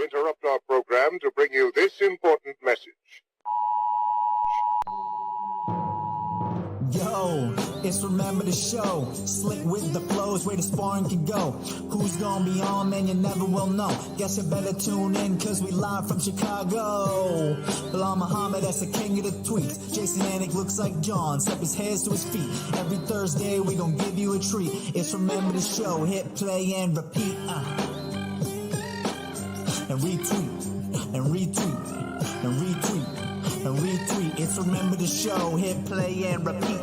we interrupt our program to bring you this important message. Yo, it's Remember the Show. Slick with the flows, where the sparring can go. Who's gonna be on, man, you never will know. Guess you better tune in, cause we live from Chicago. Belal Muhammad, that's the king of the tweets. Jason Anik looks like John, step his hands to his feet. Every Thursday, we gon' give you a treat. It's Remember the Show, hit play and repeat. And retweet, and retweet, and retweet. And retweet, it's Remember the Show, hit play and repeat.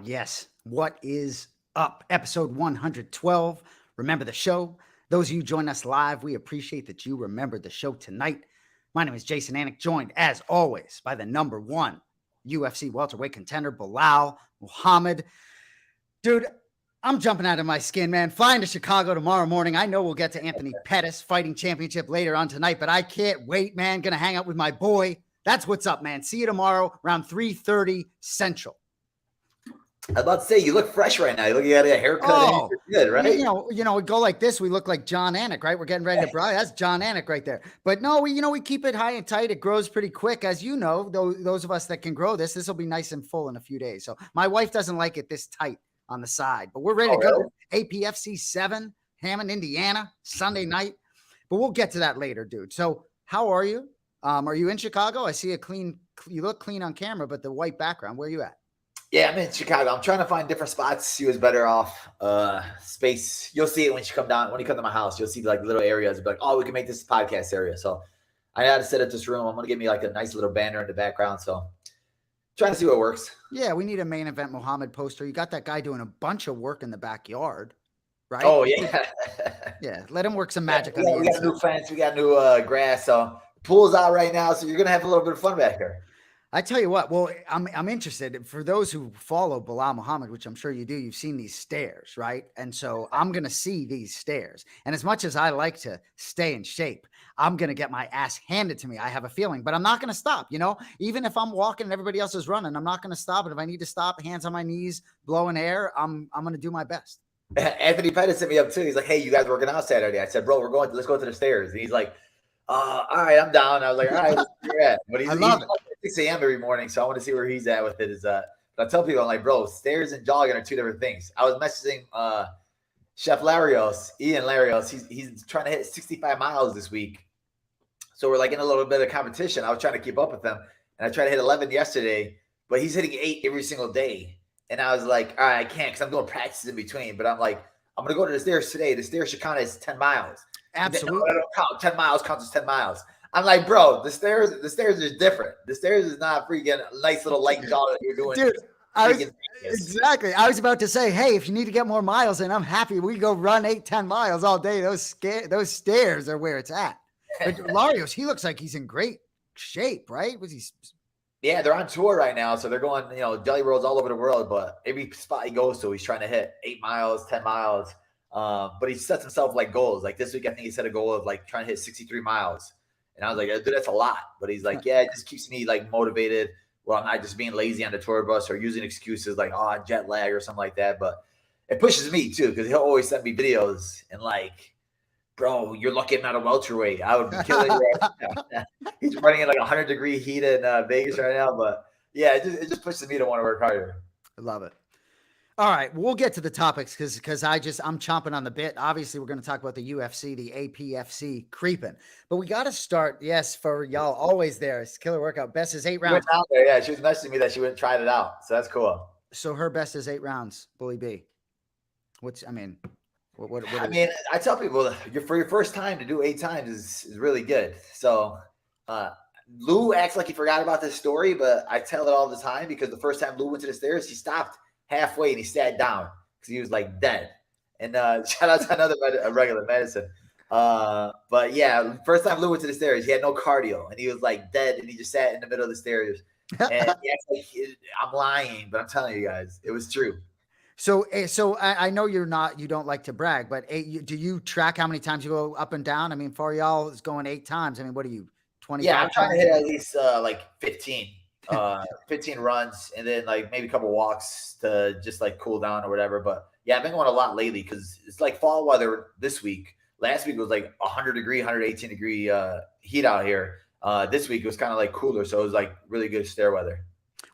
Yes. What is up? Episode 112. Remember the Show. Those of you join us live, we appreciate that you remembered the show tonight. My name is Jason Anik, joined as always by the number one UFC welterweight contender, Belal Muhammad. Dude, I'm jumping out of my skin, man. Flying to Chicago tomorrow morning. I know we'll get to Anthony Pettis fighting championship later on tonight, but I can't wait, man. Gonna hang out with my boy. That's what's up, man. See you tomorrow around 3:30 Central. I was about to say, you look fresh right now. You look, you got a haircut. Oh, good, right? You know, we go like this. We look like John Anik, right? We're getting ready to bro. That's John Anik right there. But no, we keep it high and tight. It grows pretty quick. As you know, those of us that can grow this will be nice and full in a few days. So my wife doesn't like it this tight on the side, but we're ready to go. APFC 7, Hammond, Indiana, Sunday night. But we'll get to that later, dude. So how are you? Are you in Chicago? I see you look clean on camera, but the white background, where are you at? Yeah, I'm in Chicago. I'm trying to find different spots. See what's better off. Space. You'll see it when you come to my house. You'll see like little areas. Be like, oh, we can make this a podcast area. So I had to set up this room. I'm gonna give me like a nice little banner in the background. So trying to see what works. Yeah, we need a main event Muhammad poster. You got that guy doing a bunch of work in the backyard, right? Oh yeah. Yeah, let him work some magic. We got new fence. We got new grass. So pool's out right now. So you're gonna have a little bit of fun back here. I tell you what, well, I'm interested. For those who follow Belal Muhammad, which I'm sure you do, you've seen these stairs, right? And so I'm going to see these stairs. And as much as I like to stay in shape, I'm going to get my ass handed to me. I have a feeling, but I'm not going to stop, Even if I'm walking and everybody else is running, I'm not going to stop. And if I need to stop, hands on my knees, blowing air, I'm going to do my best. Anthony Pettis hit me up too. He's like, hey, you guys working out Saturday? I said, bro, let's go to the stairs. And he's like, all right, I'm down. I was like, all right, let's do that. But he's 6 a.m. every morning, so I want to see where he's at with it. But I tell people, I'm like, bro, stairs and jogging are two different things. I was messaging Chef Ian Larios. He's trying to hit 65 miles this week. So we're like in a little bit of competition. I was trying to keep up with him, and I tried to hit 11 yesterday, but he's hitting 8 every single day. And I was like, all right, I can't because I'm doing practices in between. But I'm like, I'm going to go to the stairs today. The stairs should count as 10 miles. Absolutely. I don't count. 10 miles counts as 10 miles. I'm like, bro, the stairs is different. The stairs is not freaking a nice little light jog that you're doing. Dude, exactly. I was about to say, hey, if you need to get more miles in, I'm happy. We go run 8-10 miles all day. Those stairs are where it's at. But Larios, he looks like he's in great shape, right? Yeah, they're on tour right now. So they're going, deli roads all over the world. But every spot he goes to, he's trying to hit 8 miles, 10 miles. But he sets himself like goals. Like this week, I think he set a goal of like trying to hit 63 miles. And I was like, dude, that's a lot. But he's like, yeah, it just keeps me like motivated. Well, I'm not just being lazy on the tour bus or using excuses like, jet lag or something like that. But it pushes me too, because he'll always send me videos and like, bro, you're lucky I'm not a welterweight. I would be killing you. He's running in like 100-degree heat in Vegas right now. But yeah, it just pushes me to want to work harder. I love it. All right, we'll get to the topics because I'm chomping on the bit. Obviously, we're going to talk about the UFC, the APFC creeping. But we got to start, yes, for y'all always there. It's killer workout. Best is 8 rounds. Went out there, yeah. She was messaging me that she went and tried it out. So that's cool. So her best is 8 rounds, Bully B. What I tell people, for your first time to do 8 times is really good. So Lou acts like he forgot about this story, but I tell it all the time because the first time Lou went to the stairs, he stopped halfway and he sat down because he was like dead. And shout out to another regular medicine. But yeah, first time Lou went to the stairs, he had no cardio and he was like dead and he just sat in the middle of the stairs. And he acts like I'm lying, but I'm telling you guys, it was true. So I know you don't like to brag, but do you track how many times you go up and down? I mean, for y'all, it's going 8 times. I mean, what are you, 25 Yeah, I'm trying to hit pounds? at least like 15 runs, and then like maybe a couple walks to just like cool down or whatever. But yeah, I've been going a lot lately because it's like fall weather this week. Last week was like 118 degree heat out here. This week it was kind of like cooler, so it was like really good stair weather.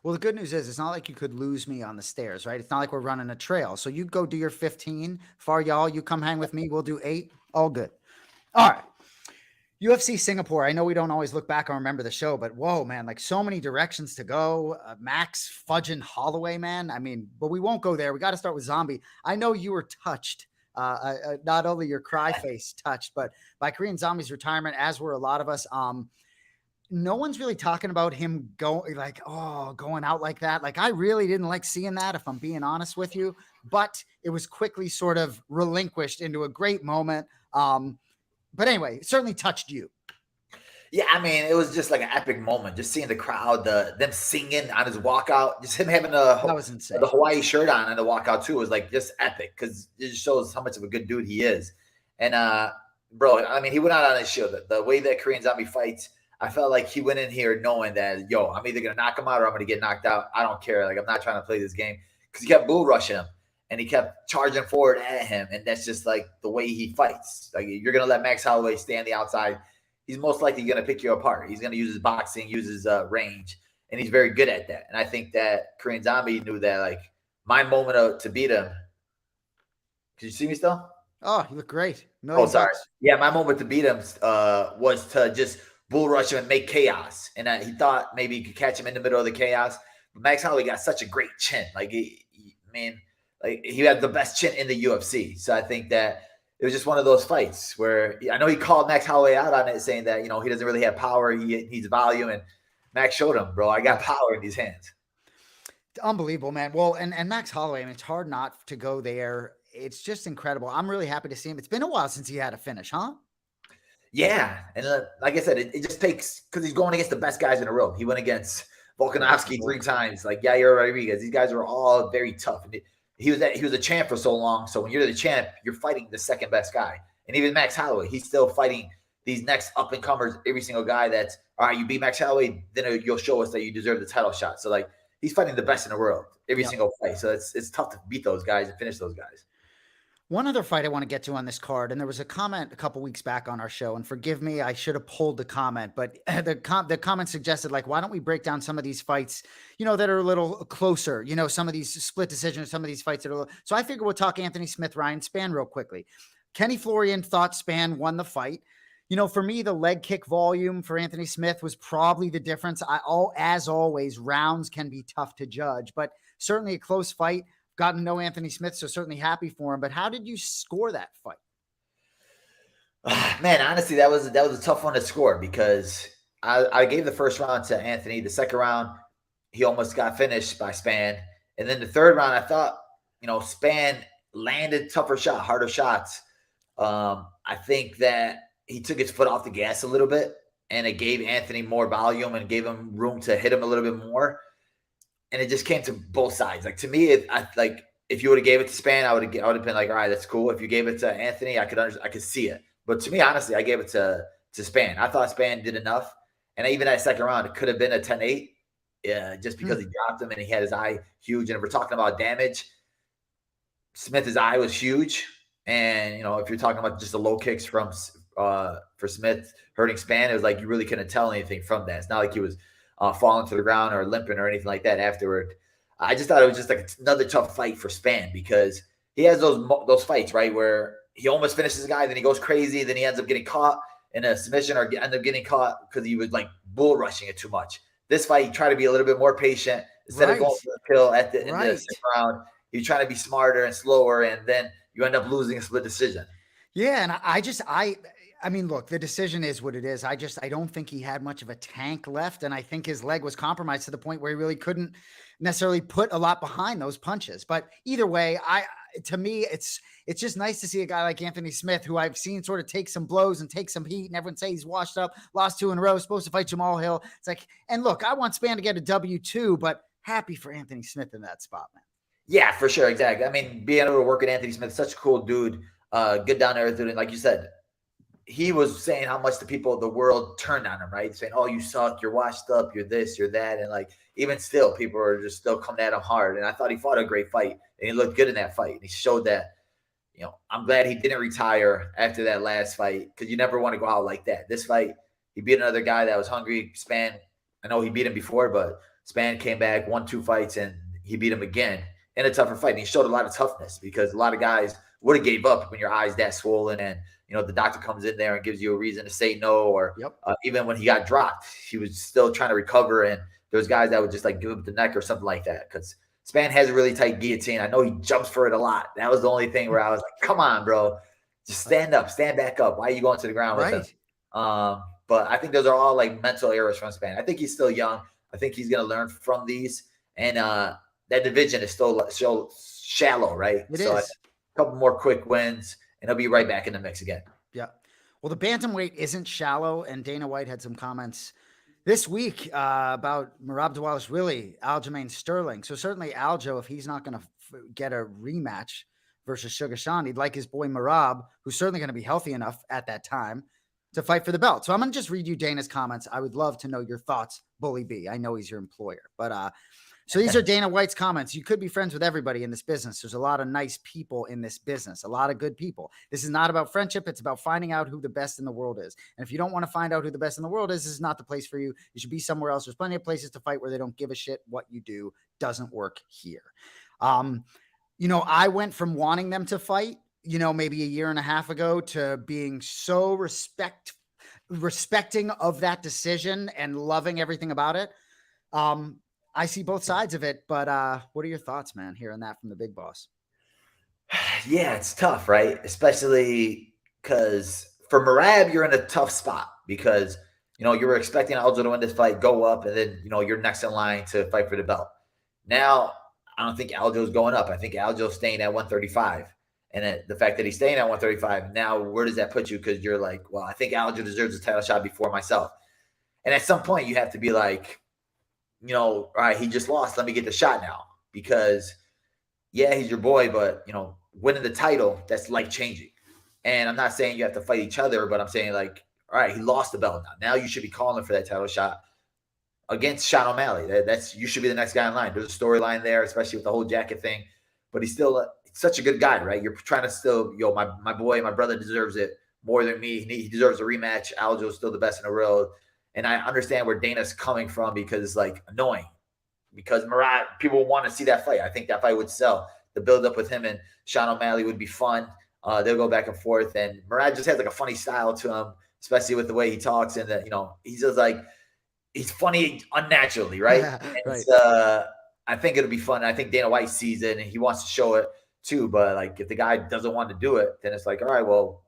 Well, the good news is it's not like you could lose me on the stairs, right? It's not like we're running a trail. So you go do your 15. Far y'all, you come hang with me. We'll do 8. All good. All right. UFC Singapore. I know we don't always look back and remember the show, but whoa, man, like so many directions to go. Max fudging Holloway, man. I mean, but we won't go there. We got to start with Zombie. I know you were touched. Not only your cry face touched, but by Korean Zombie's retirement, as were a lot of us. No one's really talking about him going out like that. Like, I really didn't like seeing that, if I'm being honest with you, but it was quickly sort of relinquished into a great moment. But anyway, it certainly touched you. Yeah, I mean, it was just like an epic moment. Just seeing the crowd, them singing on his walkout, just him having That was insane. the Hawaii shirt on and the walkout too was like just epic because it just shows how much of a good dude he is. And bro, I mean, he went out on his show. The way that Korean Zombie fights, I felt like he went in here knowing that, yo, I'm either gonna knock him out or I'm gonna get knocked out. I don't care. Like, I'm not trying to play this game because he kept bull rushing him. And he kept charging forward at him. And that's just like the way he fights. Like, you're going to let Max Holloway stay on the outside. He's most likely going to pick you apart. He's going to use his boxing, use his range. And he's very good at that. And I think that Korean Zombie knew that, like, my moment to beat him. Can you see me still? Oh, you look great. Sorry. Yeah, my moment to beat him was to just bull rush him and make chaos. And he thought maybe he could catch him in the middle of the chaos. But Max Holloway got such a great chin. Like, he had the best chin in the UFC. So I think that it was just one of those fights where I know he called Max Holloway out on it, saying that, he doesn't really have power. He needs volume. And Max showed him, bro, I got power in these hands. Unbelievable, man. Well, and Max Holloway, I mean, it's hard not to go there. It's just incredible. I'm really happy to see him. It's been a while since he had a finish, huh? Yeah. And like I said, it just takes, because he's going against the best guys in the world. He went against Volkanovski 3 times, like Yair Rodriguez. These guys were all very tough. And he was a champ for so long. So when you're the champ, you're fighting the second best guy. And even Max Holloway, he's still fighting these next up and comers. Every single guy that's, all right, you beat Max Holloway, then you'll show us that you deserve the title shot. So like, he's fighting the best in the world every single fight. So it's tough to beat those guys and finish those guys. One other fight I want to get to on this card, and there was a comment a couple weeks back on our show, and forgive me, I should have pulled the comment, but the comment suggested, like, why don't we break down some of these fights, that are a little closer, some of these split decisions, some of these fights that are so I figure we'll talk Anthony Smith, Ryan Spann real quickly. Kenny Florian thought Spann won the fight. For me, the leg kick volume for Anthony Smith was probably the difference. As always, rounds can be tough to judge, but certainly a close fight. Gotten to know Anthony Smith, so certainly happy for him. But how did you score that fight? Man, honestly, that was a tough one to score because I gave the first round to Anthony. The second round, he almost got finished by Spann. And then the third round, I thought, Spann landed harder shots. I think that he took his foot off the gas a little bit, and it gave Anthony more volume and gave him room to hit him a little bit more. And it just came to both sides. Like, to me, if you would have gave it to Spann, I would have been like, all right, that's cool. If you gave it to Anthony, I could see it. But to me, honestly, I gave it to Spann. I thought Spann did enough. And even that second round, it could have been a 10-8, just because he dropped him and he had his eye huge. And if we're talking about damage, Smith's eye was huge. And, if you're talking about just the low kicks for Smith hurting Spann, it was like you really couldn't tell anything from that. It's not like he was falling to the ground or limping or anything like that afterward. I just thought it was just like another tough fight for Spann because he has those fights, right, where he almost finishes a guy, then he goes crazy, then he ends up getting caught in a submission or end up getting caught because he was like bull rushing it too much. This fight, he tried to be a little bit more patient instead of going for the kill in the second round. He was trying to be smarter and slower, and then you end up losing a split decision. Yeah, and I mean, look, the decision is what it is. I don't think he had much of a tank left. And I think his leg was compromised to the point where he really couldn't necessarily put a lot behind those punches. But either way, to me, it's just nice to see a guy like Anthony Smith, who I've seen sort of take some blows and take some heat, and everyone say he's washed up, lost 2 in a row, supposed to fight Jamal Hill. It's like, and look, I want Spann to get a W2, but happy for Anthony Smith in that spot, man. Yeah, for sure. Exactly. I mean, being able to work with Anthony Smith, such a cool dude, good down to earth dude. And like you said, he was saying how much the people of the world turned on him, right? Saying, oh, you suck, you're washed up, you're this, you're that. And like, even still, people are just still coming at him hard. And I thought he fought a great fight and he looked good in that fight. And he showed that, I'm glad he didn't retire after that last fight, because you never want to go out like that. This fight, he beat another guy that was hungry. Span, I know he beat him before, but Span came back, won 2 fights, and he beat him again in a tougher fight. And he showed a lot of toughness, because a lot of guys would have gave up when your eyes that swollen and, the doctor comes in there and gives you a reason to say no. Or even when he got dropped, he was still trying to recover. And there's guys that would just like give him the neck or something like that, because Span has a really tight guillotine. I know he jumps for it a lot. That was the only thing where I was like, come on, bro. Just stand up, stand back up. Why are you going to the ground with him? But I think those are all like mental errors from Span. I think he's still young. I think he's going to learn from these. And that division is still so shallow, right? It is. A couple more quick wins, and he'll be right back in the mix again. Yeah. Well, the bantamweight isn't shallow, and Dana White had some comments this week about Merab Dvalishvili, Aljamain Sterling. So certainly Aljo, if he's not going to get a rematch versus Sugar Sean, he'd like his boy Merab, who's certainly going to be healthy enough at that time to fight for the belt. So I'm going to just read you Dana's comments. I would love to know your thoughts, Bully B. I know he's your employer, but so these are Dana White's comments. You could be friends with everybody in this business. There's a lot of nice people in this business, a lot of good people. This is not about friendship. It's about finding out who the best in the world is. And if you don't want to find out who the best in the world is, this is not the place for you. You should be somewhere else. There's plenty of places to fight where they don't give a shit what you do. Doesn't work here. I went from wanting them to fight, maybe a year and a half ago, to being so respecting of that decision and loving everything about it. I see both sides of it, but what are your thoughts, man, hearing that from the big boss? Yeah, it's tough, right? Especially because for Merab, you're in a tough spot because, you were expecting Aljo to win this fight, go up, and then, you're next in line to fight for the belt. Now, I don't think Aljo's going up. I think Aljo's staying at 135. And the fact that he's staying at 135, now where does that put you? Because you're like, well, I think Aljo deserves a title shot before myself. And at some point, you have to be like, all right, he just lost. Let me get the shot now. Because, yeah, he's your boy, but, winning the title, that's life-changing. And I'm not saying you have to fight each other, but I'm saying, like, all right, he lost the belt now. Now you should be calling for that title shot against Sean O'Malley. You should be the next guy in line. There's a storyline there, especially with the whole jacket thing. But he's still such a good guy, right? You're trying to still, my boy, my brother deserves it more than me. He deserves a rematch. Aljo's still the best in the world. And I understand where Dana's coming from because it's like annoying. Because Merab, people want to see that fight. I think that fight would sell. The build-up with him and Sean O'Malley would be fun. They'll go back and forth. And Merab just has like a funny style to him, especially with the way he talks. And that, he's just like, he's funny unnaturally, right? Yeah, right. I think it'll be fun. I think Dana White sees it and he wants to show it too. But like, if the guy doesn't want to do it, then it's like, all right, well,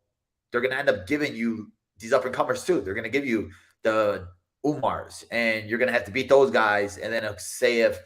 they're going to end up giving you these up-and-comers too. They're going to give you the Umars, and you're going to have to beat those guys. And then say if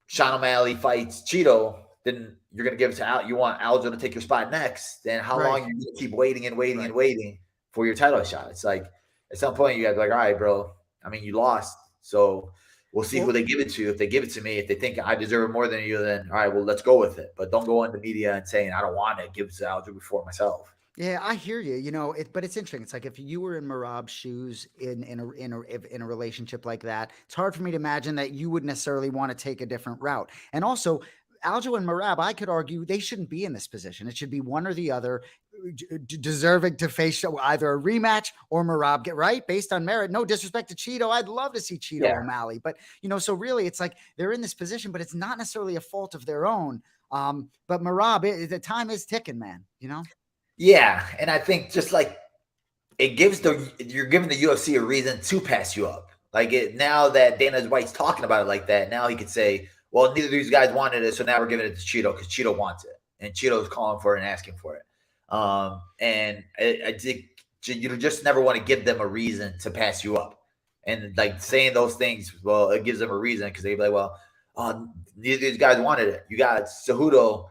Sean O'Malley fights Cheeto, then you're going to give it to you want Aljo to take your spot next. Then how long are you going to keep waiting and waiting and waiting for your title shot? It's like, at some point you got to be like, all right, bro, I mean, you lost. So we'll see who they give it to. If they give it to me, if they think I deserve it more than you, then all right, well, let's go with it. But don't go on the media and saying, I don't want it. Give it to Aljo before myself. Yeah, I hear you. But it's interesting. It's like if you were in Merab's shoes in a relationship like that, it's hard for me to imagine that you would necessarily want to take a different route. And also, Aljo and Merab, I could argue they shouldn't be in this position. It should be one or the other, deserving to face either a rematch or Merab get right based on merit. No disrespect to Cheeto. I'd love to see Cheeto O'Malley, but so really it's like they're in this position, but it's not necessarily a fault of their own. But Merab, the time is ticking, man, Yeah, and I think just like it gives you're giving the UFC a reason to pass you up. Like now that Dana White's talking about it like that, now he could say, well, neither of these guys wanted it, so now we're giving it to Cheeto because Cheeto wants it, and Cheeto's calling for it and asking for it. And I think you just never want to give them a reason to pass you up, and like saying those things, well, it gives them a reason because they'd be like, well, neither of these guys wanted it. You got Cejudo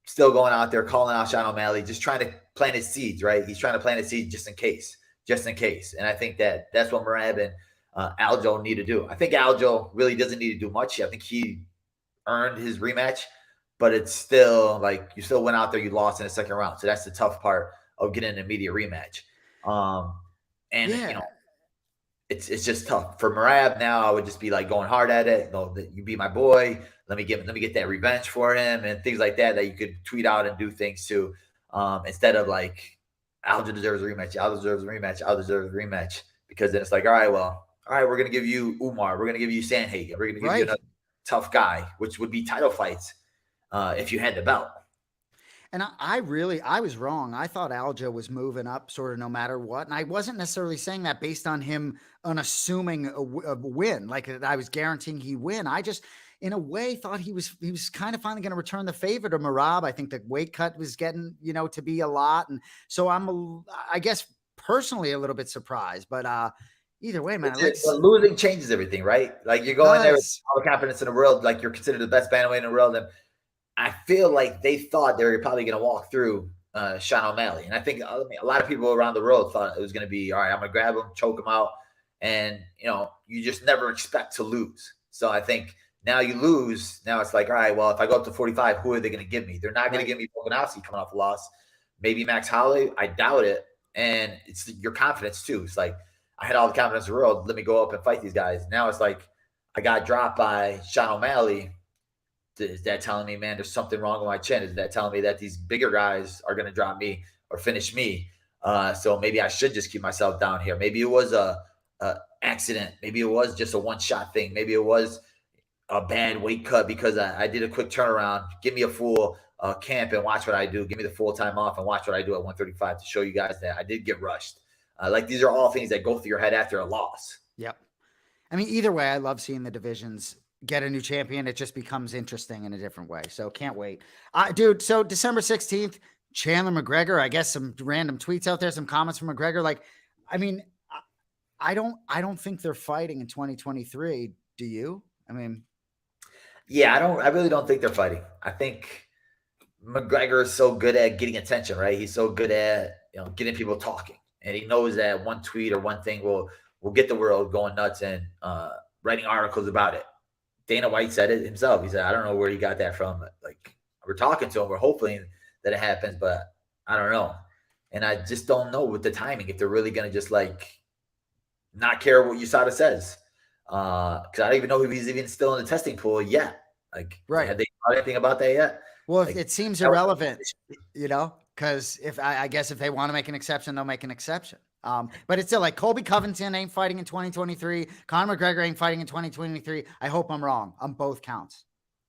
still going out there calling out Sean O'Malley, just trying to plant his seeds, right? He's trying to plant his seeds just in case. And I think that's what Merab and Aljo need to do. I think Aljo really doesn't need to do much. I think he earned his rematch, but it's still like you still went out there, you lost in the second round. So that's the tough part of getting an immediate rematch. And Yeah. you know, it's just tough for Marab. Now I would just be like going hard at it. No, you be my boy. Let me get that revenge for him and things like that you could tweet out and do things to, instead of like Aljo deserves a rematch. Aljo deserves a rematch. Aljo deserves a rematch, because then it's like, all right, we're gonna give you Umar. We're gonna give you Sandhagen. We're gonna give you another tough guy, which would be title fights if you had the belt. And I was wrong. I thought Aljo was moving up sort of no matter what. And I wasn't necessarily saying that based on him unassuming a win, like I was guaranteeing he win. I just, in a way, thought he was kind of finally going to return the favor to Merab. I think the weight cut was getting, to be a lot. And so I guess personally a little bit surprised, but either way, man. Losing changes everything, right? Like you're going there with all the confidence in the world, like you're considered the best bantamweight in the world, and I feel like they thought they were probably going to walk through Sean O'Malley. And I think a lot of people around the world thought it was going to be, all right, I'm going to grab him, choke him out. And, you just never expect to lose. So I think now you lose. Now it's like, all right, well, if I go up to 45, who are they going to give me? They're not going to give me Volkanovski coming off a loss. Maybe Max Holloway. I doubt it. And it's your confidence too. It's like, I had all the confidence in the world. Let me go up and fight these guys. Now it's like, I got dropped by Sean O'Malley. Is that telling me, man, there's something wrong with my chin? Is that telling me that these bigger guys are going to drop me or finish me? So maybe I should just keep myself down here. Maybe it was a accident. Maybe it was just a one-shot thing. Maybe it was a bad weight cut because I did a quick turnaround. Give me a full camp and watch what I do. Give me the full time off and watch what I do at 135 to show you guys that I did get rushed. Like these are all things that go through your head after a loss. Yep. I mean, either way, I love seeing the divisions get a new champion. It just becomes interesting in a different way. So can't wait. Dude, so December 16th, Chandler McGregor, I guess some random tweets out there, some comments from McGregor. Like, I mean, I don't think they're fighting in 2023. Do you? I mean, yeah, I really don't think they're fighting. I think McGregor is so good at getting attention, right? He's so good at, getting people talking, and he knows that one tweet or one thing will get the world going nuts and writing articles about it. Dana White said it himself. He said, I don't know where he got that from. Like, we're talking to him. We're hoping that it happens, but I don't know. And I just don't know with the timing, if they're really going to just like not care what USADA says. Because I don't even know if he's even still in the testing pool yet. Like, right. Have they thought anything about that yet? Well, like, it seems irrelevant, because I guess if they want to make an exception, they'll make an exception. But it's still like Colby Covington ain't fighting in 2023. Conor McGregor ain't fighting in 2023. I hope I'm wrong on both counts.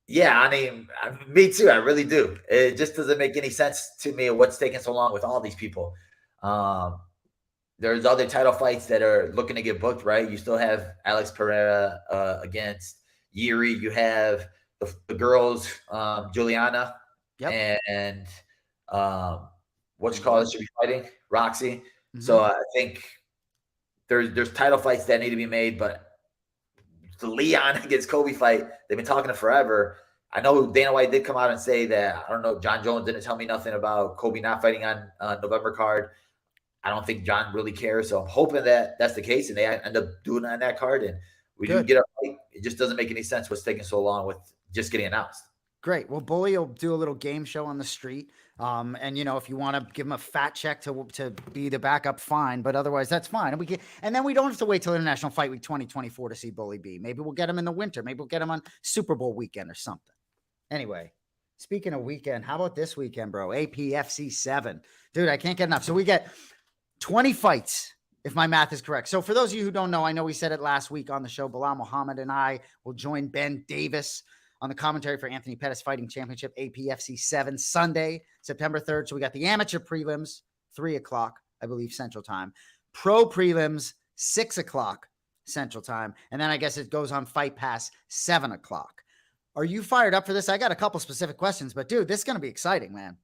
Yeah, I mean, me too. I really do. It just doesn't make any sense to me what's taking so long with all these people. There's other title fights that are looking to get booked, right? You still have Alex Pereira against Yuri. You have the girls, Juliana, and what you call it, should be fighting Roxy. Mm-hmm. So I think there's title fights that need to be made, but the Leon against Kobe fight, they've been talking to forever. I know Dana White did come out and say that, I don't know, John Jones didn't tell me nothing about Kobe not fighting on November card. I don't think John really cares. So I'm hoping that that's the case and they end up doing it on that card and we do get a fight. It just doesn't make any sense what's taking so long with just getting announced. Great. Well, Bully will do a little game show on the street. And if you want to give him a fat check to be the backup, fine. But otherwise, that's fine. And then we don't have to wait till International Fight Week 2024 to see Bully B. Maybe we'll get him in the winter. Maybe we'll get him on Super Bowl weekend or something. Anyway, speaking of weekend, how about this weekend, bro? APFC 7. Dude, I can't get enough. So we get 20 fights, if my math is correct. So for those of you who don't know, I know we said it last week on the show, Belal Muhammad and I will join Ben Davis on the commentary for Anthony Pettis Fighting Championship, APFC 7, Sunday, September 3rd. So we got the amateur prelims, 3 o'clock, I believe, Central Time. Pro prelims, 6 o'clock Central Time. And then I guess it goes on Fight Pass, 7 o'clock. Are you fired up for this? I got a couple specific questions, but dude, this is going to be exciting, man.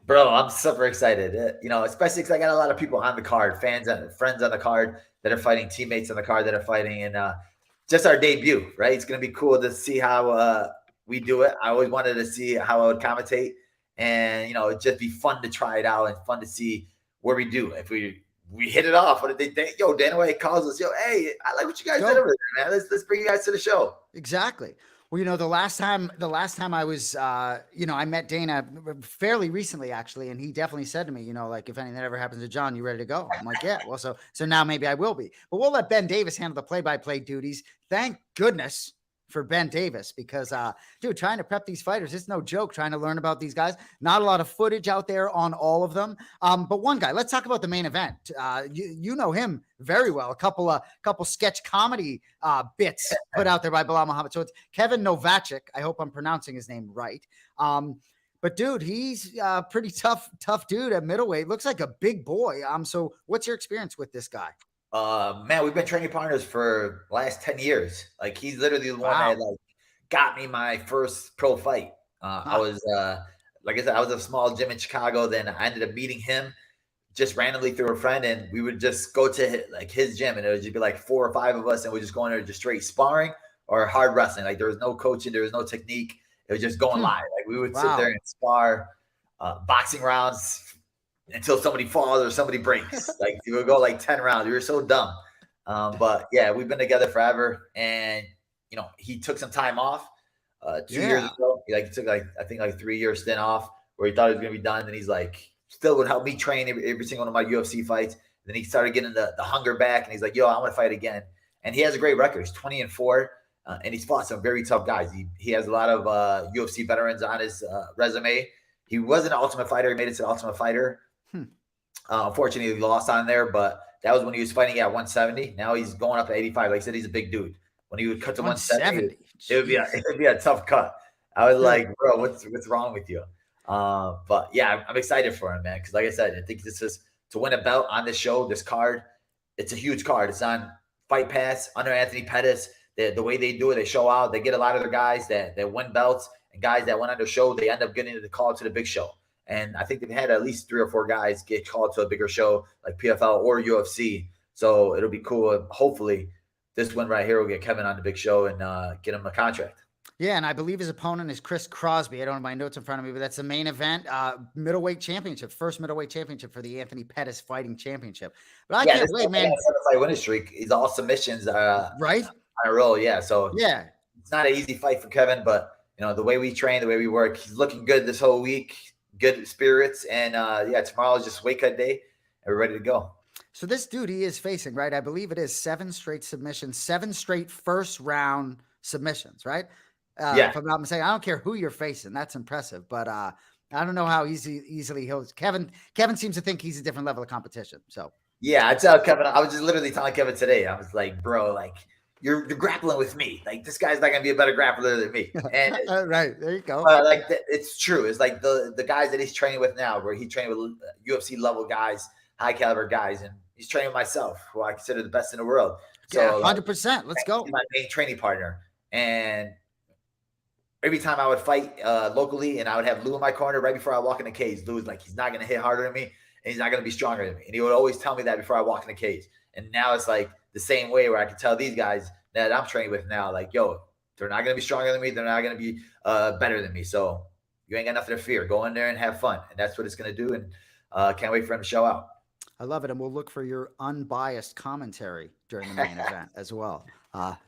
Bro, I'm super excited. Especially because I got a lot of people on the card, fans and friends on the card that are fighting, teammates on the card that are fighting, and just our debut, right? It's going to be cool to see how we do it. I always wanted to see how I would commentate, and it'd just be fun to try it out and fun to see where we do. If we hit it off, what did they think? Yo, Dana White calls us. Yo, hey, I like what you guys did over there, man. Let's bring you guys to the show. Exactly. Well, the last time I was, I met Dana fairly recently, actually, and he definitely said to me, like, if anything ever happens to John, you ready to go? I'm like, yeah. Well, so now maybe I will be, but we'll let Ben Davis handle the play-by-play duties. Thank goodness for Ben Davis, because dude, trying to prep these fighters, it's no joke. Trying to learn about these guys, not a lot of footage out there on all of them. But one guy, let's talk about the main event. You know him very well. A couple sketch comedy bits put out there by Belal Muhammad. So it's Kevin Novacek. I hope I'm pronouncing his name right. But dude, he's pretty tough dude at middleweight. Looks like a big boy. So what's your experience with this guy? Man, we've been training partners for the last 10 years. Like, he's literally the one that got me my first pro fight. I was, like I said, I was a small gym in Chicago. Then I ended up meeting him just randomly through a friend, and we would just go to his gym, and it would just be like 4 or 5 of us, and we'd just go in there just straight sparring or hard wrestling. Like, there was no coaching, there was no technique. It was just going live. Like, we would sit there and spar boxing rounds until somebody falls or somebody breaks. Like, we would go like 10 rounds. We were so dumb. But yeah, we've been together forever. And, he took some time off 2 years ago. He took I think 3 year stint off where he thought he was going to be done. And he's like, still would help me train every single one of my UFC fights. Then he started getting the hunger back, and he's like, yo, I want to fight again. And he has a great record. He's 20-4. And he's fought some very tough guys. He has a lot of UFC veterans on his resume. He wasn't an Ultimate Fighter. He made it to the Ultimate Fighter. Unfortunately, he lost on there, but that was when he was fighting at 170. Now he's going up to 85. Like I said, he's a big dude. When he would cut to 170, it would be a tough cut. I was like, bro, what's wrong with you? But yeah, I'm excited for him, man. Because like I said, I think this is to win a belt on this show, this card. It's a huge card. It's on Fight Pass under Anthony Pettis. The way they do it, they show out. They get a lot of their guys that win belts, and guys that went on the show, they end up getting the call to the big show. And I think they've had at least 3 or 4 guys get called to a bigger show like PFL or UFC. So it'll be cool. Hopefully this win right here will get Kevin on the big show and get him a contract. Yeah, and I believe his opponent is Chris Crosby. I don't have my notes in front of me, but that's the main event, middleweight championship, first middleweight championship for the Anthony Pettis Fighting Championship. But I can't wait, man. Winning streak. He's all submissions. Right? On a roll, yeah. So yeah, it's not an easy fight for Kevin, but the way we train, the way we work, he's looking good this whole week. Good spirits, and tomorrow is just weight cut day, and we're ready to go. So this dude he is facing, right? I believe it is 7 straight submissions, 7 straight first round submissions, right? If I'm not mistaken, I don't care who you're facing. That's impressive, but I don't know how easily he'll. Kevin seems to think he's a different level of competition. So yeah, I tell Kevin. I was just literally telling Kevin today. I was like, bro, like. You're grappling with me. Like, this guy's not going to be a better grappler than me. And right. There you go. It's true. It's like the guys that he's training with now, where he trained with UFC level guys, high caliber guys. And he's training with myself, who I consider the best in the world. So 100%. Let's go. He's my main training partner. And every time I would fight locally and I would have Lou in my corner right before I walk in the cage, Lou was like, he's not going to hit harder than me. And he's not going to be stronger than me. And he would always tell me that before I walk in the cage. And now it's like, the same way where I can tell these guys that I'm training with now, like, yo, they're not going to be stronger than me. They're not going to be better than me. So you ain't got nothing to fear. Go in there and have fun. And that's what it's going to do. And can't wait for him to show out. I love it. And we'll look for your unbiased commentary during the main event as well.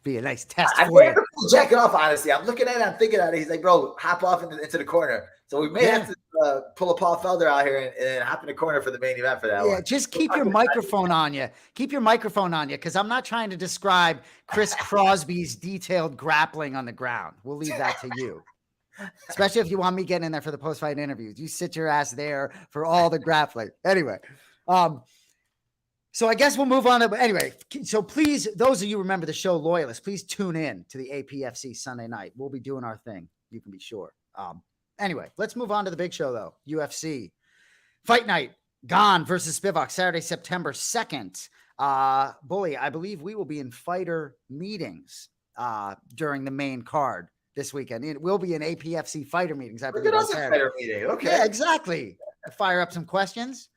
Be a nice test for you. Jack it off, honestly. I'm looking at it. I'm thinking at it. He's like, bro, hop off into the corner. So we may have to pull a Paul Felder out here and hop in the corner for the main event for that one. Yeah, just keep your microphone on you. Keep your microphone on you, because I'm not trying to describe Chris Crosby's detailed grappling on the ground. We'll leave that to you. Especially if you want me getting in there for the post-fight interviews. You sit your ass there for all the grappling. Anyway, so I guess we'll move on. Anyway, so please, those of you remember the show loyalists, please tune in to the APFC Sunday night. We'll be doing our thing. You can be sure. Anyway, let's move on to the big show, though. UFC Fight Night, Gane versus Spivak, Saturday, September 2nd. Bully, I believe we will be in fighter meetings during the main card this weekend. It will be in APFC fighter meetings, I believe. Fighter meeting. Okay. Yeah, exactly. Fire up some questions.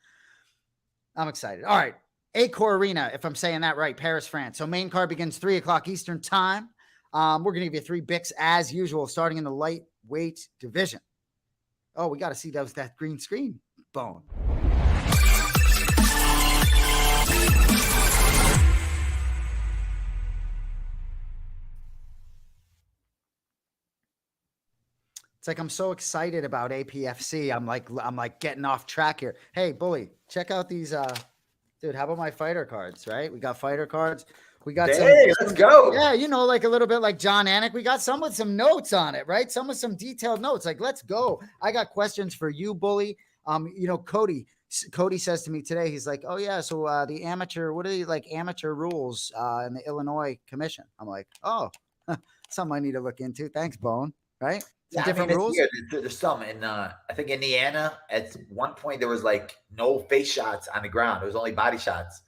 I'm excited. All right. Accor Arena, if I'm saying that right, Paris, France. So main card begins 3 o'clock Eastern time. We're going to give you 3 picks as usual, starting in the lightweight division. Oh, we got to see that green screen bone. It's like I'm so excited about APFC. I'm like getting off track here. Hey, Bully, check out these dude, how about my fighter cards, right? We got fighter cards. We got let's go. Yeah, like a little bit like John Anik. We got some with some notes on it, right? Some with some detailed notes. Like, let's go. I got questions for you, Bully. Cody says to me today, he's like, oh yeah, so the amateur, what are the like amateur rules in the Illinois Commission? I'm like, oh, something I need to look into. Thanks, Bone. Right? Yeah, different rules. There's some in I think Indiana at one point there was like no face shots on the ground. It was only body shots.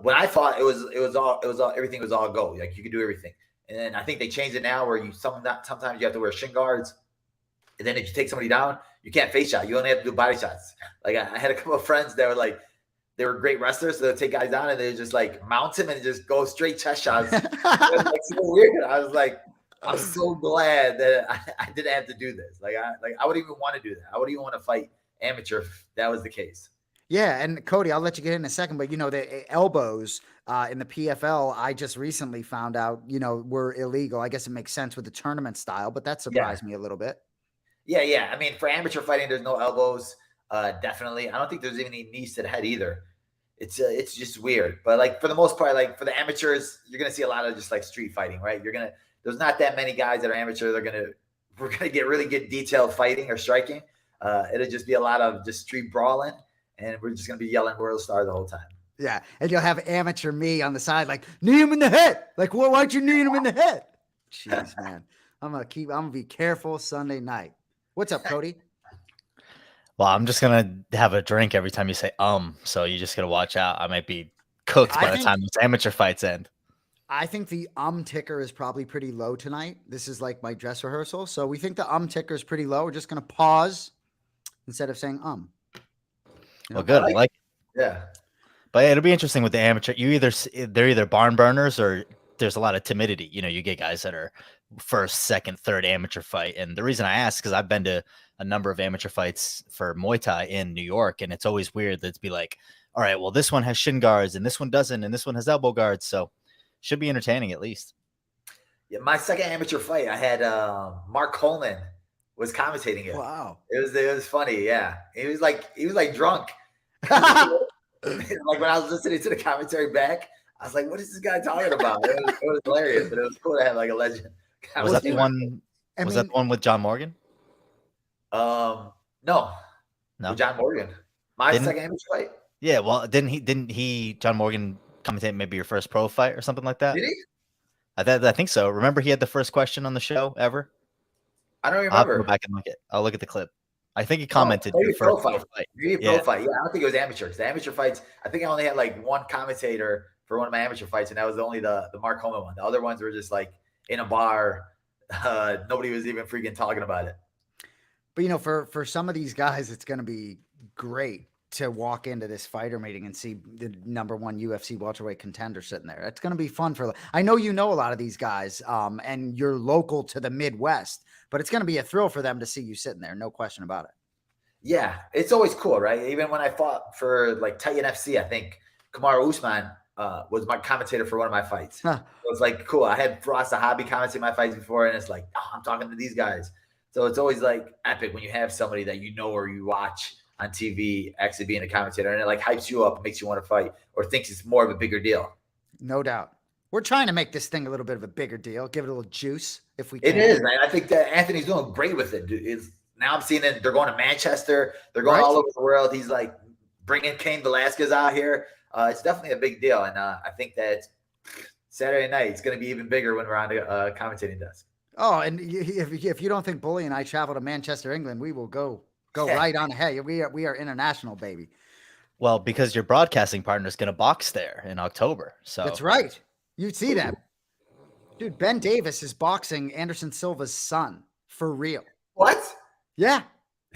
When I fought, everything was all go. Like you could do everything. And then I think they changed it now where sometimes you have to wear shin guards. And then if you take somebody down, you can't face shot. You only have to do body shots. Like I had a couple of friends that were like, they were great wrestlers, so they'd take guys down and they just like mount him and just go straight chest shots. It was like so weird. I was like, I'm so glad that I didn't have to do this. I wouldn't even want to do that. I wouldn't even want to fight amateur if that was the case. Yeah, and Cody, I'll let you get in a second, but the elbows in the PFL, I just recently found out, were illegal. I guess it makes sense with the tournament style, but that surprised me a little bit. Yeah. I mean, for amateur fighting, there's no elbows. Definitely. I don't think there's even any knees to the head either. It's just weird. But like for the most part, like for the amateurs, you're gonna see a lot of just like street fighting, right? There's not that many guys that are amateur. We're gonna get really good detailed fighting or striking. It'll just be a lot of just street brawling, and we're just gonna be yelling "World Star" the whole time. Yeah, and you'll have amateur me on the side, like knee him in the head. Like, why'd you knee him in the head? Jeez, man, I'm gonna be careful Sunday night. What's up, Cody? Well, I'm just gonna have a drink every time you say so you just gotta watch out. I might be cooked by the time those amateur fights end. I think the ticker is probably pretty low tonight. This is like my dress rehearsal. So we think the ticker is pretty low. We're just going to pause instead of saying Well, good. I like it. Yeah. But it'll be interesting with the amateur. They're either barn burners or there's a lot of timidity. You get guys that are first, second, third amateur fight. And the reason I ask is because I've been to a number of amateur fights for Muay Thai in New York. And it's always weird that it's be like, all right, well, this one has shin guards and this one doesn't. And this one has elbow guards. So should be entertaining at least. Yeah, my second amateur fight, I had Mark Coleman was commentating it. Wow, it was funny. Yeah, he was like drunk. Like when I was listening to the commentary back, I was like, "What is this guy talking about?" It was hilarious, but it was cool to have like a legend. Was that the one? Was that the one with John Morgan? No, with John Morgan. Second amateur fight. Yeah, well, didn't he John Morgan commentate maybe your first pro fight or something like that? Did he? I think so. Remember he had the first question on the show ever? I don't remember. I'll go back and look it. I'll look at the clip. I think he commented your first pro fight. Yeah, pro fight. Yeah, I don't think it was amateur. The amateur fights, I think I only had like one commentator for one of my amateur fights, and that was only the Mark Coleman one. The other ones were just like in a bar. Nobody was even freaking talking about it. But for some of these guys, it's going to be great to walk into this fighter meeting and see the number one UFC welterweight contender sitting there. It's going to be fun I know a lot of these guys, and you're local to the Midwest, but it's going to be a thrill for them to see you sitting there. No question about it. Yeah, it's always cool, right? Even when I fought for like Titan FC, I think Kamaru Usman was my commentator for one of my fights. Huh. So it's like cool. I had Firas Zahabi commentate my fights before, and it's like, I'm talking to these guys. So it's always like epic when you have somebody that or you watch on TV actually being a commentator, and it like hypes you up and makes you want to fight or thinks it's more of a bigger deal. No doubt. We're trying to make this thing a little bit of a bigger deal, give it a little juice if we can. It is, man. I think that Anthony's doing great with it. Now I'm seeing it. They're going to Manchester. They're going all over the world. He's like bringing Cain Velasquez out here. It's definitely a big deal. And I think that Saturday night, it's going to be even bigger when we're on the commentating desk. Oh, and if you don't think Bully and I travel to Manchester, England, we will go right on ahead. We are international, baby. Well, because your broadcasting partner is going to box there in October. So that's right. You'd see that. Dude, Ben Davis is boxing Anderson Silva's son for real. What? Yeah.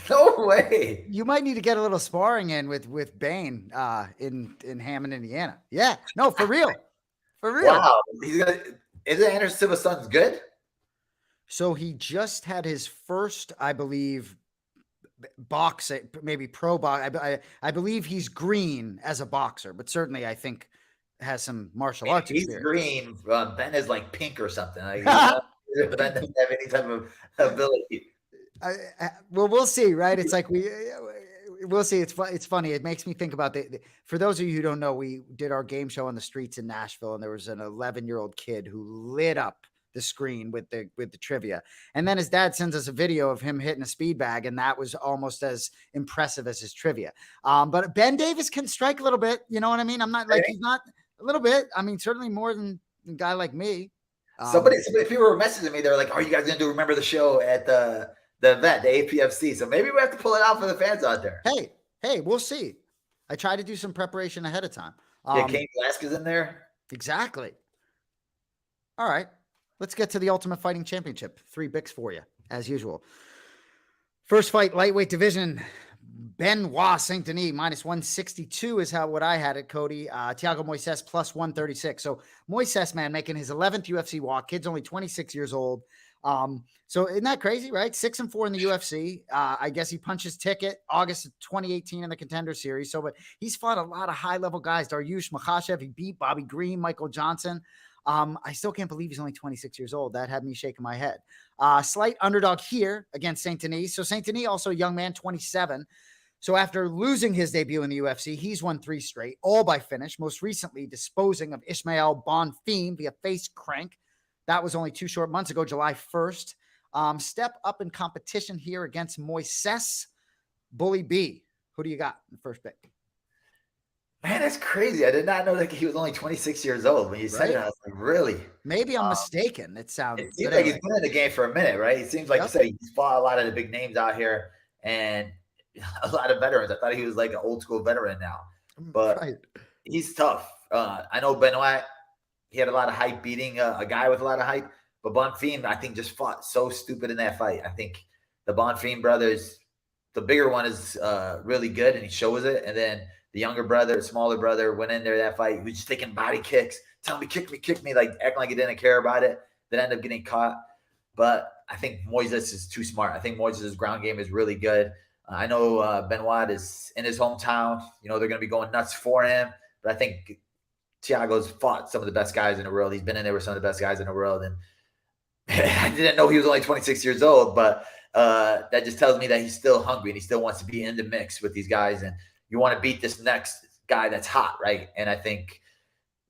No way. You might need to get a little sparring in with Bane in Hammond, Indiana. Yeah. No, for real. For real. Wow. Isn't Anderson Silva's son's good? So he just had his first, I believe, boxing, maybe pro box. I believe he's green as a boxer, but certainly I think has some martial arts he's experience. Green. Ben is like pink or something. Ben doesn't have any type of ability. Well, we'll see, right? It's like we'll see. It's funny. It makes me think about for those of you who don't know, we did our game show on the streets in Nashville, and there was an 11-year-old kid who lit up the screen with the trivia. And then his dad sends us a video of him hitting a speed bag, and that was almost as impressive as his trivia. But Ben Davis can strike a little bit. You know what I mean? I'm not like he's not a little bit. I mean, certainly more than a guy like me. Somebody, people were messaging me. They're like, "Are you guys going to remember the show at the event, the APFC?" So maybe we have to pull it out for the fans out there. Hey, we'll see. I try to do some preparation ahead of time. Cain Velasquez in there. Exactly. All right. Let's get to the Ultimate Fighting Championship. 3 bigs for you, as usual. First fight, lightweight division. Benoit Saint Denis minus 162 is what I had it, Cody. Thiago Moises plus 136. So Moises, man, making his 11th UFC walk. Kid's only 26 years old. So isn't that crazy, right? 6-4 in the UFC. I guess he punched his ticket August of 2018 in the Contender Series. So, but he's fought a lot of high-level guys. Dariush Makhachev, he beat Bobby Green, Michael Johnson. I still can't believe he's only 26 years old. That had me shaking my head. Slight underdog here against Saint Denis. So Saint Denis, also a young man, 27. So after losing his debut in the UFC, he's won 3 straight, all by finish, most recently disposing of Ismael Bonfim via face crank. That was only 2 short months ago, July 1st. Step up in competition here against Moises. Bully B. Who do you got in the first pick? Man, that's crazy. I did not know that he was only 26 years old. When you said it, I was like, really? Maybe I'm mistaken. It seems like he's been in the game for a minute, right? It seems like you said he's fought a lot of the big names out here and a lot of veterans. I thought he was like an old school veteran now, but he's tough. I know Benoit, he had a lot of hype beating a guy with a lot of hype, but Bonfim, I think, just fought so stupid in that fight. I think the Bonfim brothers, the bigger one is really good and he shows it. And then the younger brother, smaller brother, went in there that fight. He was just taking body kicks, telling me, kick me, like acting like he didn't care about it. Then ended up getting caught. But I think Moises is too smart. I think Moises' ground game is really good. I know Benoit is in his hometown. You know, they're going to be going nuts for him. But I think Thiago's fought some of the best guys in the world. He's been in there with some of the best guys in the world. And I didn't know he was only 26 years old. But that just tells me that he's still hungry and he still wants to be in the mix with these guys. And you want to beat this next guy that's hot, right? And I think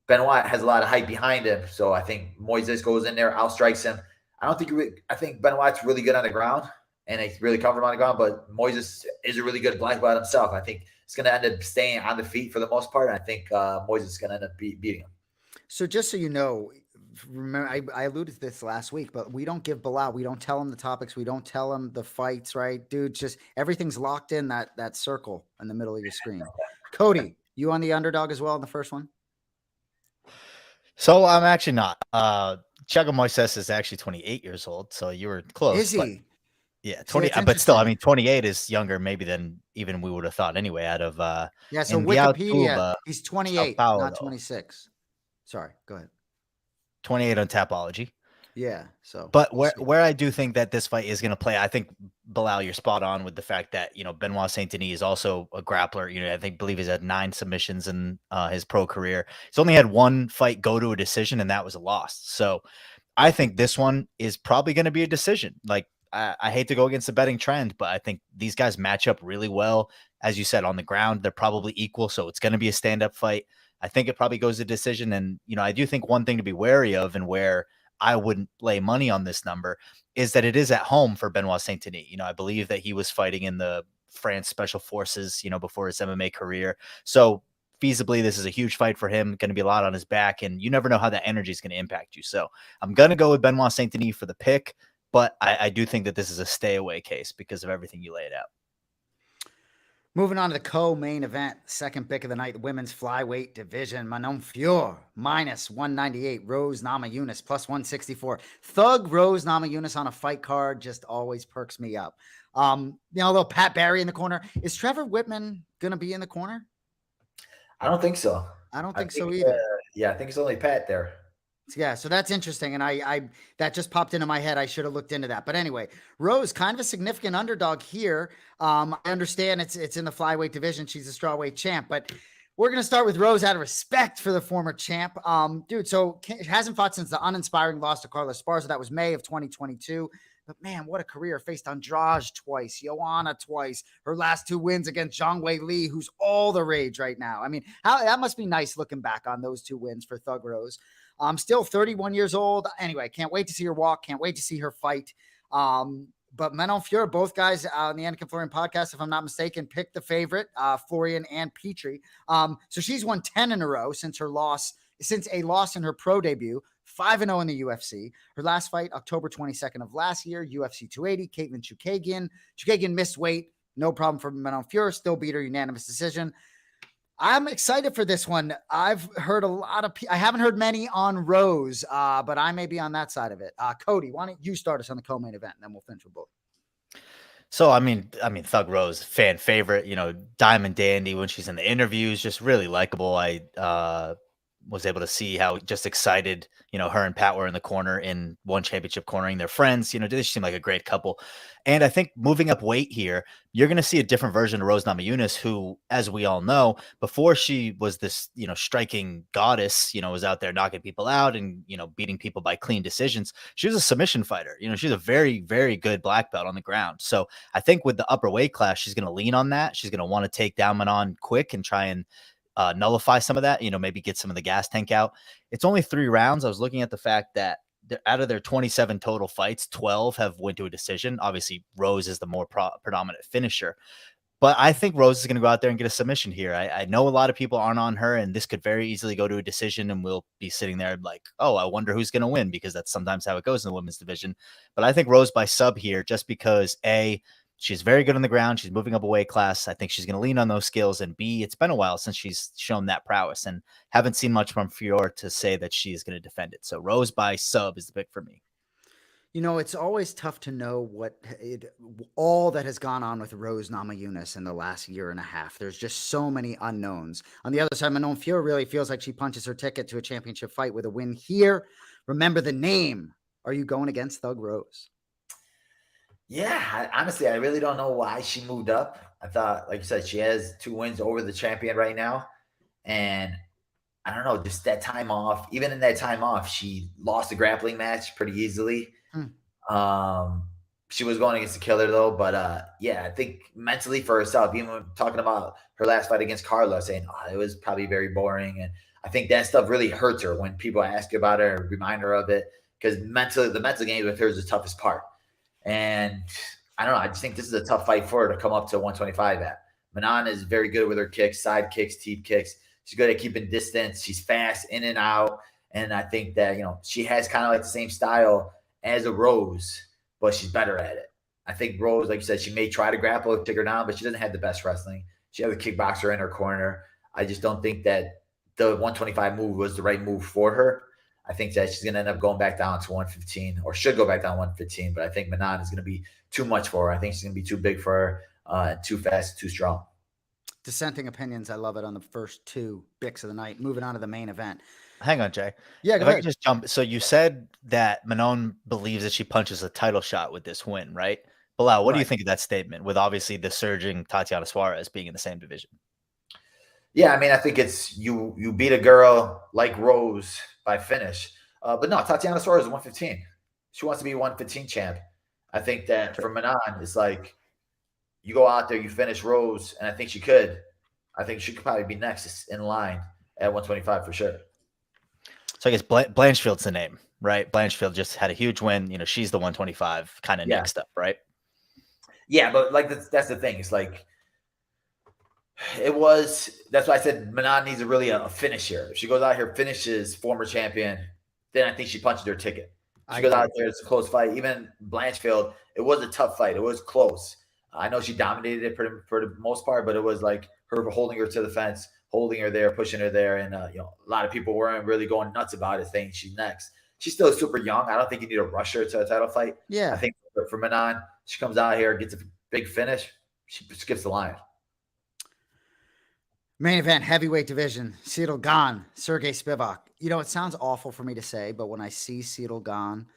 Benoit has a lot of hype behind him. So I think Moises goes in there, outstrikes him. I think Benoit's really good on the ground, and he's really covered him on the ground, but Moises is a really good black belt himself. I think it's going to end up staying on the feet for the most part. And I think Moises is going to end up beating him. So just so you know, remember, I alluded to this last week, but we don't give Belal. We don't tell him the topics. We don't tell him the fights, right? Dude, just everything's locked in that circle in the middle of your screen. Cody, you on the underdog as well in the first one? So I'm actually not. Thiago Moises is actually 28 years old, so you were close. Is he? Yeah, 20. But still, I mean, 28 is younger maybe than even we would have thought anyway. Out of so Wikipedia, he's 28, not 26. Sorry, go ahead. 28 on Tapology. Yeah. So, but where I do think that this fight is going to play, I think Belal, you're spot on with the fact that, you know, Benoit Saint Denis is also a grappler. You know, believe he's had 9 submissions in his pro career. He's only had 1 fight go to a decision, and that was a loss. So I think this one is probably going to be a decision. Like, I hate to go against the betting trend, but I think these guys match up really well. As you said, on the ground, they're probably equal. So it's going to be a stand-up fight. I think it probably goes to decision. And, you know, I do think one thing to be wary of, and where I wouldn't lay money on this number, is that it is at home for Benoit Saint Denis. You know, I believe that he was fighting in the France Special Forces, you know, before his MMA career. So feasibly, this is a huge fight for him, going to be a lot on his back, and you never know how that energy is going to impact you. So I'm going to go with Benoit Saint Denis for the pick, but I do think that this is a stay away case because of everything you laid out. Moving on to the co-main event, second pick of the night, the women's flyweight division. Manon Fiorot, minus 198. Rose Namajunas, plus 164. Thug Rose Namajunas on a fight card just always perks me up. You know, a little Pat Barry in the corner. Is Trevor Whitman going to be in the corner? I don't think so. I don't think so either. I think it's only Pat there. Yeah, so that's interesting, and I that just popped into my head. I should have looked into that. But anyway, Rose, kind of a significant underdog here. I understand it's in the flyweight division. She's a strawweight champ, but We're going to start with Rose out of respect for the former champ. Dude, so hasn't fought since the uninspiring loss to Carlos Esparza. That was May of 2022. But man, what a career. Faced Andrade twice, Joanna twice. Her last 2 wins against Zhang Wei Li, who's all the rage right now. I mean, that must be nice looking back on those 2 wins for Thug Rose. Still 31 years old. Anyway, can't wait to see her walk. Can't wait to see her fight. But Manon Fiorot, both guys on the Anik and Florian podcast, if I'm not mistaken, picked the favorite, Florian and Petrie. So she's won 10 in a row since a loss in her pro debut, 5-0 in the UFC. Her last fight, October 22nd of last year, UFC 280, Caitlin Chukagian. Chukagian missed weight, no problem for Manon Fiorot, still beat her unanimous decision. I'm excited for this one. I've heard a lot of I haven't heard many on Rose, but I may be on that side of it. Cody, why don't you start us on the co-main event, and then we'll finish with both. So, I mean, Thug Rose, fan favorite, Diamond Dandy when she's in the interviews, just really likable. I was able to see how just excited, her and Pat were in the corner in one championship cornering their friends. They seem like a great couple. And I think moving up weight here, you're going to see a different version of Rose Namajunas, who, as we all know, before she was this, striking goddess, was out there knocking people out and, beating people by clean decisions. She was a submission fighter. She's a very, very good black belt on the ground. So I think with the upper weight class, she's going to lean on that. She's going to want to take down Manon quick and try and nullify some of that, maybe get some of the gas tank out. It's only 3 rounds. I was looking at the fact that out of their 27 total fights, 12 have went to a decision. Obviously, Rose is the more predominant finisher. But I think Rose is going to go out there and get a submission here. I know a lot of people aren't on her, and this could very easily go to a decision, and we'll be sitting there like, oh, I wonder who's going to win, because that's sometimes how it goes in the women's division. But I think Rose by sub here, just because, A, she's very good on the ground. She's moving up a weight class. I think she's going to lean on those skills. And B, it's been a while since she's shown that prowess, and haven't seen much from Fiorot to say that she is going to defend it. So Rose by sub is the pick for me. It's always tough to know all that has gone on with Rose Namajunas in the last year and a half. There's just so many unknowns. On the other side, Manon Fiorot really feels like she punches her ticket to a championship fight with a win here. Remember the name. Are you going against Thug Rose? Yeah, honestly, I really don't know why she moved up. I thought, like you said, she has 2 wins over the champion right now. And I don't know, just that time off. Even in that time off, she lost a grappling match pretty easily. She was going against the killer, though. But, I think mentally for herself, even when talking about her last fight against Carlos, saying, it was probably very boring. And I think that stuff really hurts her when people ask about her and remind her of it. Because the mental game with her is the toughest part. And I don't know. I just think this is a tough fight for her to come up to 125 at. Manon is very good with her kicks, side kicks, teep kicks. She's good at keeping distance. She's fast in and out. And I think that, she has kind of like the same style as a Rose, but she's better at it. I think Rose, like you said, she may try to grapple, take her down, but she doesn't have the best wrestling. She has a kickboxer in her corner. I just don't think that the 125 move was the right move for her. I think that she's going to end up going back down to 115, or should go back down 115. But I think Manon is going to be too much for her. I think she's going to be too big for her, too fast, too strong. Dissenting opinions. I love it on the first 2 picks of the night. Moving on to the main event. Hang on, Jay. Yeah, go if ahead. I could just jump. So you said that Manon believes that she punches a title shot with this win, right? Belal, what do you think of that statement, with obviously the surging Tatiana Suarez being in the same division? Yeah, I mean, I think it's you beat a girl like Rose by finish. But no, Tatiana Suarez is 115. She wants to be 115 champ. I think that for Manon, it's like you go out there, you finish Rose, and I think she could probably be next in line at 125 for sure. So I guess Blanchfield's the name, right? Blanchfield just had a huge win. She's the 125 kind of next up, right? Yeah, but like that's the thing. It's like that's why I said Manon needs a finish here. If she goes out here, finishes former champion, then I think she punches her ticket. If she goes out there, it's a close fight. Even Blanchfield, it was a tough fight. It was close. I know she dominated it for the most part, but it was like her holding her to the fence, holding her there, pushing her there. And, a lot of people weren't really going nuts about it, saying she's next. She's still super young. I don't think you need to rush her to a title fight. Yeah. I think for Manon, she comes out here, gets a big finish, she skips the line. Main event, heavyweight division, Ciryl Gane, Sergey Spivak. It sounds awful for me to say, but when I see Ciryl Gane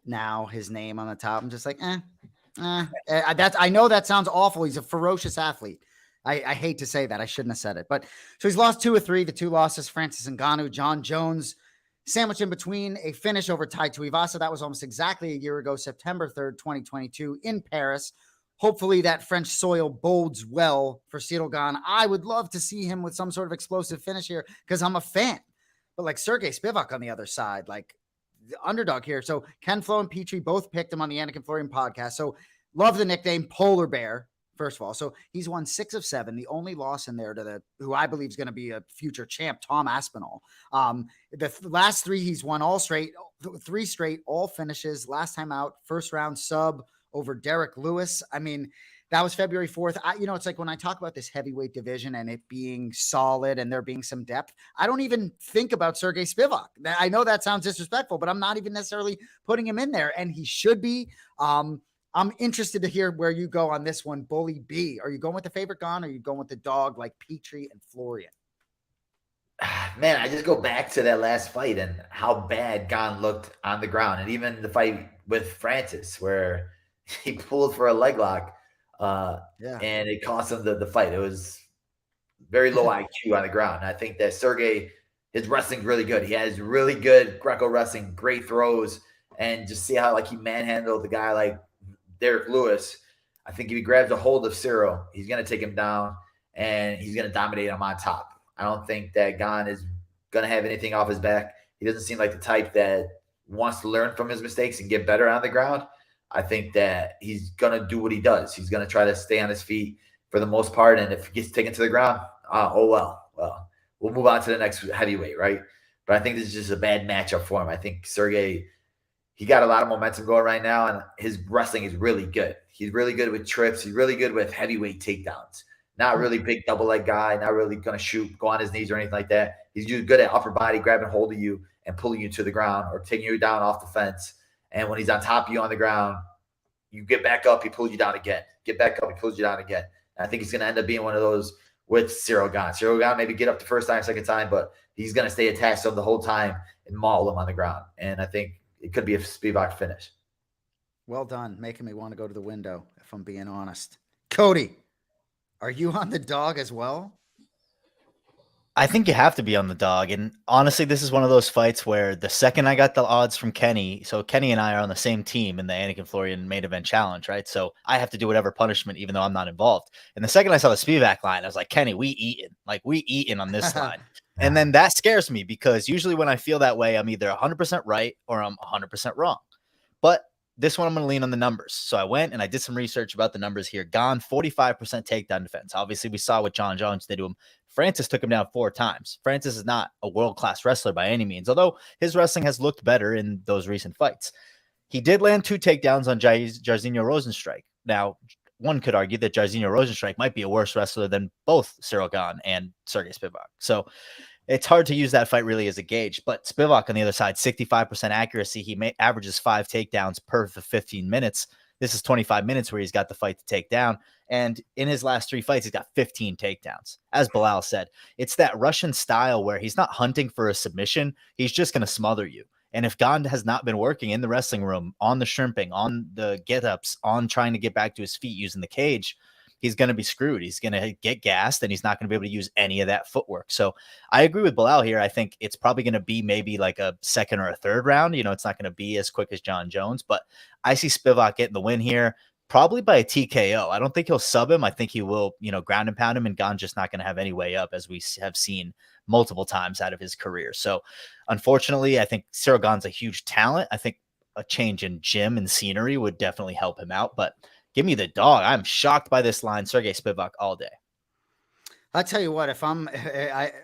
now, his name on the top, I'm just like, I know that sounds awful. He's a ferocious athlete. I hate to say that. I shouldn't have said it. But so he's lost 2 of 3. The 2 losses, Francis Ngannou, John Jones, sandwiched in between a finish over Tai Tuivasa. That was almost exactly a year ago, September 3rd, 2022 in Paris. Hopefully that French soil bodes well for Ciryl Gane. I would love to see him with some sort of explosive finish here because I'm a fan. But like Sergey Spivak on the other side, like the underdog here. So Ken, Flo, and Petrie both picked him on the Anik and Florian podcast. So love the nickname Polar Bear, first of all. So he's won 6 of 7. The only loss in there to who I believe is going to be a future champ, Tom Aspinall. The last 3 he's won all straight, 3 straight, all finishes. Last time out, first round sub over Derek Lewis. I mean, that was February 4th. It's like when I talk about this heavyweight division and it being solid and there being some depth, I don't even think about Sergey Spivak. I know that sounds disrespectful, but I'm not even necessarily putting him in there, and he should be. I'm interested to hear where you go on this one, Bully B. Are you going with the favorite Gane, or are you going with the dog like Petrie and Florian? Man, I just go back to that last fight and how bad Gane looked on the ground, and even the fight with Francis where he pulled for a leg lock. And it cost him the fight. It was very low IQ on the ground. And I think that Sergey, his wrestling's really good. He has really good Greco wrestling, great throws, and just see how he manhandled the guy like Derek Lewis. I think if he grabs a hold of Ciryl, he's going to take him down and he's going to dominate him on top. I don't think that Gane is going to have anything off his back. He doesn't seem like the type that wants to learn from his mistakes and get better on the ground. I think that he's going to do what he does. He's going to try to stay on his feet for the most part. And if he gets taken to the ground, well, we'll move on to the next heavyweight, right? But I think this is just a bad matchup for him. I think Sergey, he got a lot of momentum going right now, and his wrestling is really good. He's really good with trips. He's really good with heavyweight takedowns. Not really big double leg guy, not really going to go on his knees or anything like that. He's just good at upper body, grabbing hold of you and pulling you to the ground or taking you down off the fence. And when he's on top of you on the ground, you get back up, he pulls you down again. Get back up, he pulls you down again. And I think he's going to end up being one of those with Ciryl Gane. Ciryl Gane maybe get up the first time, second time, but he's going to stay attached to him the whole time and maul him on the ground. And I think it could be a Spivak finish. Well done, making me want to go to the window, if I'm being honest. Cody, are you on the dog as well? I think you have to be on the dog. And honestly, this is one of those fights where the second I got the odds from Kenny, so Kenny and I are on the same team in the Anik and Florian main event challenge, right? So I have to do whatever punishment, even though I'm not involved. And the second I saw the Spivak line, I was like, Kenny, we eating on this line. And then that scares me because usually when I feel that way, I'm either 100% right or I'm 100% wrong. But this one, I'm going to lean on the numbers. So I went and I did some research about the numbers here. Gane, 45% takedown defense. Obviously, we saw what John Jones did to him. Francis took him down 4 times. Francis is not a world-class wrestler by any means, although his wrestling has looked better in those recent fights. He did land 2 takedowns on Jairzinho Rozenstruik. Now, one could argue that Jairzinho Rozenstruik might be a worse wrestler than both Ciryl Gane and Sergey Spivak. So it's hard to use that fight really as a gauge. But Spivak on the other side, 65% accuracy. He averages 5 takedowns per 15 minutes. This is 25 minutes where he's got the fight to take down. And in his last 3 fights, he's got 15 takedowns. As Belal said, it's that Russian style where he's not hunting for a submission. He's just going to smother you. And if Gane has not been working in the wrestling room, on the shrimping, on the get-ups, on trying to get back to his feet using the cage, he's going to be screwed. He's going to get gassed, and he's not going to be able to use any of that footwork. So I agree with Belal here. I think it's probably going to be maybe like a second or a third round. It's not going to be as quick as John Jones, but I see Spivak getting the win here, probably by a TKO. I don't think he'll sub him. I think he will, ground and pound him, and Gane's just not going to have any way up, as we have seen multiple times out of his career. So unfortunately, I think Ciryl Gane's a huge talent. I think a change in gym and scenery would definitely help him out, but give me the dog. I'm shocked by this line. Sergey Spivak all day. I'll tell you what, if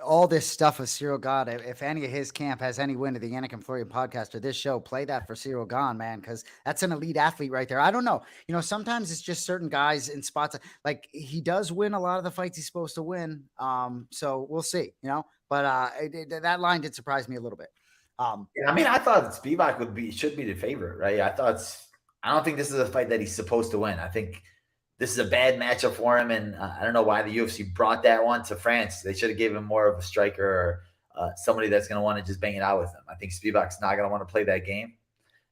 all this stuff with Ciryl Gane, if any of his camp has any win of the Anik and Florian podcast or this show, play that for Ciryl Gane, man, because that's an elite athlete right there. I don't know. Sometimes it's just certain guys in spots. Like, he does win a lot of the fights he's supposed to win. So we'll see, But that line did surprise me a little bit. I thought Spivak should be the favorite, right? I don't think this is a fight that he's supposed to win. I think this is a bad matchup for him, and I don't know why the UFC brought that one to France. They should have given him more of a striker or somebody that's going to want to just bang it out with him. I think Spivak's not going to want to play that game,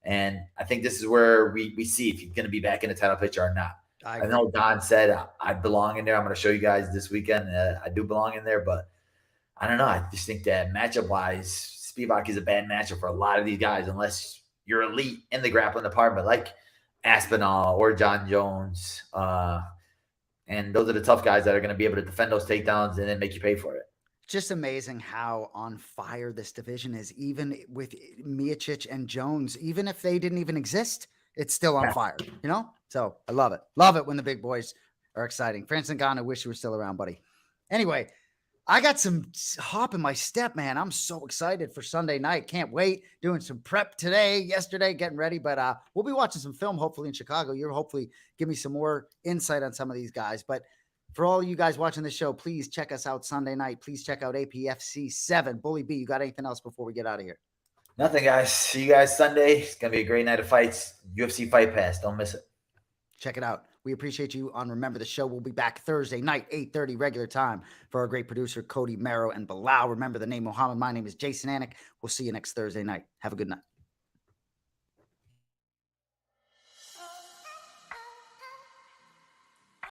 and I think this is where we see if he's going to be back in the title picture or not. I know Don said I belong in there. I'm going to show you guys this weekend. I do belong in there, but I don't know. I just think that matchup-wise, Spivak is a bad matchup for a lot of these guys unless you're elite in the grappling department like Aspinall or John Jones. And those are the tough guys that are going to be able to defend those takedowns and then make you pay for it. Just amazing how on fire this division is, even with Miocic and Jones. Even if they didn't even exist, it's still on fire, you know? So I love it. Love it when the big boys are exciting. Francis Ngannou, I wish you were still around, buddy. Anyway, I got some hop in my step, man. I'm so excited for Sunday night. Can't wait. Doing some prep yesterday, getting ready. But we'll be watching some film, hopefully, in Chicago. You'll hopefully give me some more insight on some of these guys. But for all you guys watching the show, please check us out Sunday night. Please check out APFC 7. Bully B, you got anything else before we get out of here? Nothing, guys. See you guys Sunday. It's going to be a great night of fights. UFC Fight Pass. Don't miss it. Check it out. We appreciate you on Remember the Show. We'll be back Thursday night, 8:30 regular time for our great producer, Cody Merrow and Belal. Remember the name Muhammad. My name is Jason Anik. We'll see you next Thursday night. Have a good night.